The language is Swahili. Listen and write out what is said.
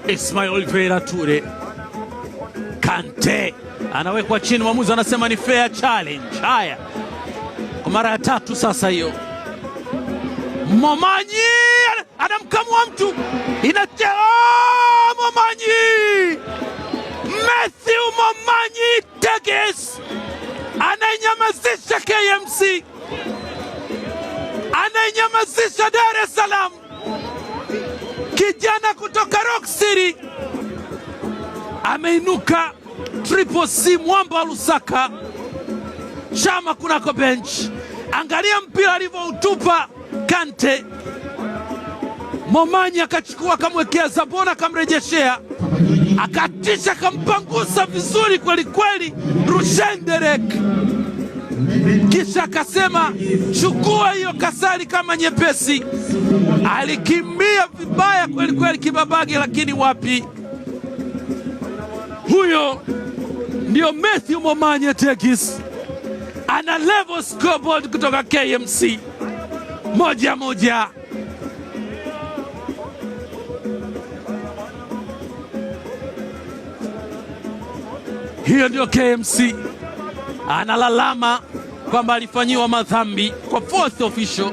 Ismail Oliveira Ture. Kante anawekwa chini, mwamuzi anasema ni fair challenge. Haya, kwa mara ya tatu sasa hiyo. Momanyi anamkamua mtu, Momanyi, Matthew Momanyi Tegis anainyamazisha KMC, anainyamazisha Dar es Salaam. Kijana kutoka Rock City ameinuka. Triple C mwamba wa Lusaka. Chama kunako bench, angalia mpira alivyoutupa Kante. Momanyi akachukua, akamwekea Zabona, akamrejeshea, akatisha, akampangusa vizuri kweli kweli Rushenderek, kisha akasema chukua hiyo Kasari kama nyepesi. Alikimbia vibaya kweli kweli Kibabage, lakini wapi. Huyo ndio Matthew Momanyi Tegis, ana level scoreboard kutoka KMC 1-1. Hiyo ndio KMC analalama kwamba alifanyiwa madhambi kwa fourth official.